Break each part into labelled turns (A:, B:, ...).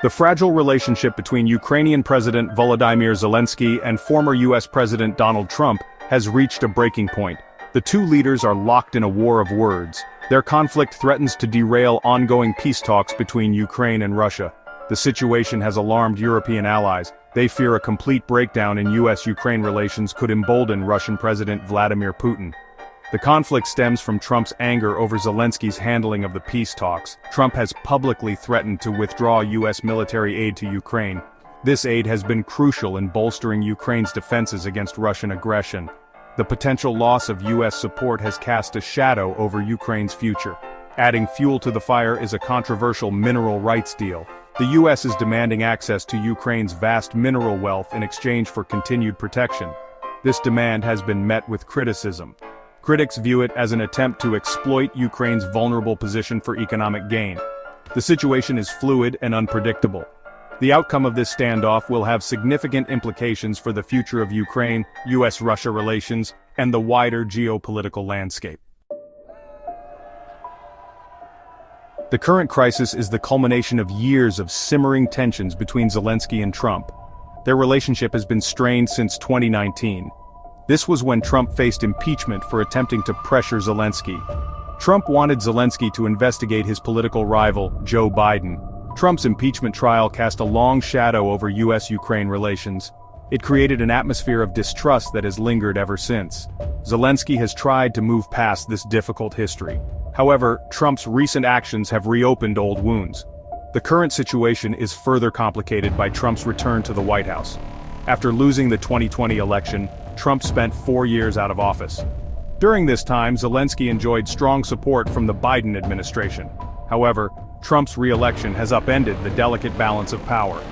A: The fragile relationship between Ukrainian President Volodymyr Zelensky and former US President Donald Trump has reached a breaking point. The two leaders are locked in a war of words. Their conflict threatens to derail ongoing peace talks between Ukraine and Russia. The situation has alarmed European allies. They fear a complete breakdown in US-Ukraine relations could embolden Russian President Vladimir Putin. The conflict stems from Trump's anger over Zelensky's handling of the peace talks. Trump has publicly threatened to withdraw US military aid to Ukraine. This aid has been crucial in bolstering Ukraine's defenses against Russian aggression. The potential loss of US support has cast a shadow over Ukraine's future. Adding fuel to the fire is a controversial mineral rights deal. The US is demanding access to Ukraine's vast mineral wealth in exchange for continued protection. This demand has been met with criticism. Critics view it as an attempt to exploit Ukraine's vulnerable position for economic gain. The situation is fluid and unpredictable. The outcome of this standoff will have significant implications for the future of Ukraine, US-Russia relations, and the wider geopolitical landscape. The current crisis is the culmination of years of simmering tensions between Zelensky and Trump. Their relationship has been strained since 2019. This was when Trump faced impeachment for attempting to pressure Zelensky. Trump wanted Zelensky to investigate his political rival, Joe Biden. Trump's impeachment trial cast a long shadow over US-Ukraine relations. It created an atmosphere of distrust that has lingered ever since. Zelensky has tried to move past this difficult history. However, Trump's recent actions have reopened old wounds. The current situation is further complicated by Trump's return to the White House. After losing the 2020 election, Trump spent 4 years out of office. During this time, Zelensky enjoyed strong support from the Biden administration. However, Trump's re-election has upended the delicate balance of power.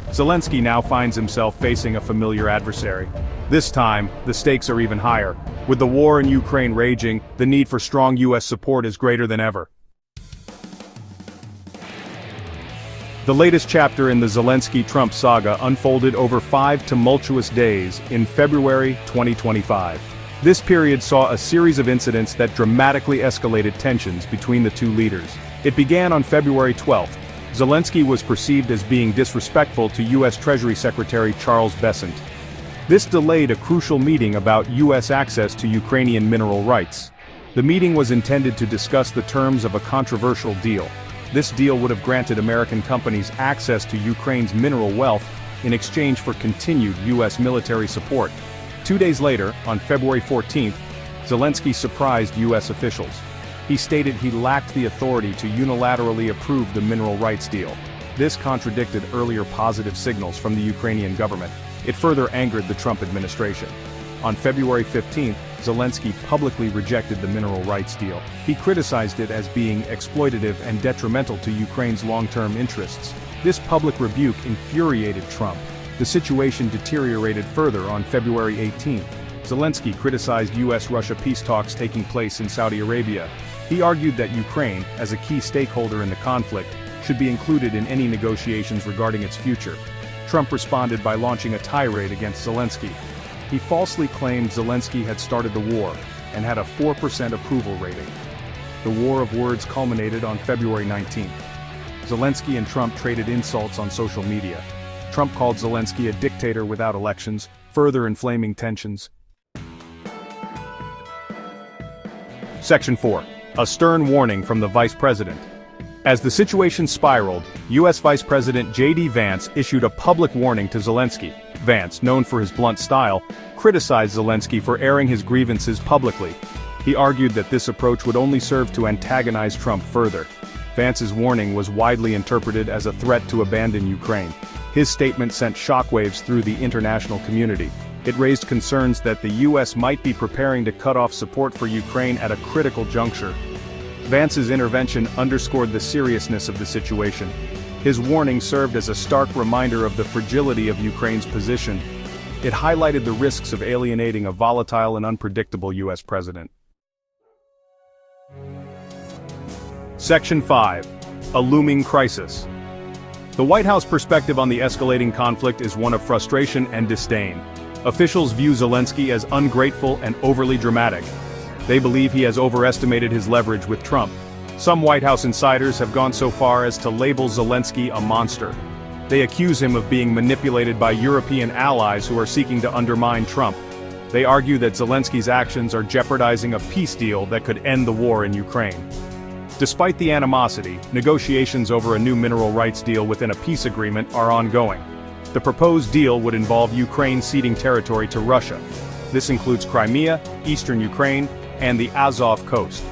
A: Zelensky now finds himself facing a familiar adversary. This time, the stakes are even higher. With the war in Ukraine raging, the need for strong US support is greater than ever. The latest chapter in the Zelensky-Trump saga unfolded over 5 tumultuous days in February 2025. This period saw a series of incidents that dramatically escalated tensions between the two leaders. It began on February 12th. Zelensky was perceived as being disrespectful to US Treasury Secretary Charles Bessent. This delayed a crucial meeting about US access to Ukrainian mineral rights. The meeting was intended to discuss the terms of a controversial deal. This deal would have granted American companies access to Ukraine's mineral wealth in exchange for continued US military support. 2 days later, on February 14th, Zelensky surprised US officials. He stated he lacked the authority to unilaterally approve the mineral rights deal. This contradicted earlier positive signals from the Ukrainian government. It further angered the Trump administration. On February 15th, Zelensky publicly rejected the mineral rights deal. He criticized it as being exploitative and detrimental to Ukraine's long-term interests. This public rebuke infuriated Trump. The situation deteriorated further on February 18th. Zelensky criticized US-Russia peace talks taking place in Saudi Arabia. He argued that Ukraine, as a key stakeholder in the conflict, should be included in any negotiations regarding its future. Trump responded by launching a tirade against Zelensky. He falsely claimed Zelensky had started the war, and had a 4% approval rating. The war of words culminated on February 19th. Zelensky and Trump traded insults on social media. Trump called Zelensky a dictator without elections, further inflaming tensions. Section 4. A stern warning from the Vice President. As the situation spiraled, US Vice President J.D. Vance issued a public warning to Zelensky. Vance, known for his blunt style, criticized Zelensky for airing his grievances publicly. He argued that this approach would only serve to antagonize Trump further. Vance's warning was widely interpreted as a threat to abandon Ukraine. His statement sent shockwaves through the international community. It raised concerns that the US might be preparing to cut off support for Ukraine at a critical juncture. Vance's intervention underscored the seriousness of the situation. His warning served as a stark reminder of the fragility of Ukraine's position. It highlighted the risks of alienating a volatile and unpredictable US president. Section 5. A looming crisis. The White House perspective on the escalating conflict is one of frustration and disdain. Officials view Zelensky as ungrateful and overly dramatic. They believe he has overestimated his leverage with Trump. Some White House insiders have gone so far as to label Zelensky a monster. They accuse him of being manipulated by European allies who are seeking to undermine Trump. They argue that Zelensky's actions are jeopardizing a peace deal that could end the war in Ukraine. Despite the animosity, negotiations over a new mineral rights deal within a peace agreement are ongoing. The proposed deal would involve Ukraine ceding territory to Russia. This includes Crimea, eastern Ukraine, and the Azov coast.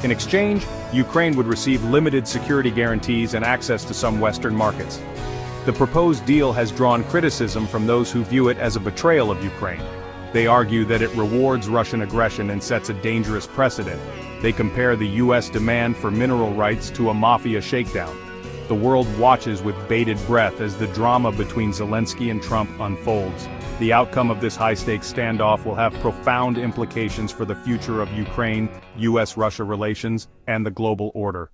A: In exchange, Ukraine would receive limited security guarantees and access to some Western markets. The proposed deal has drawn criticism from those who view it as a betrayal of Ukraine. They argue that it rewards Russian aggression and sets a dangerous precedent. They compare the U.S. demand for mineral rights to a mafia shakedown. The world watches with bated breath as the drama between Zelensky and Trump unfolds. The outcome of this high-stakes standoff will have profound implications for the future of Ukraine, U.S.-Russia relations, and the global order.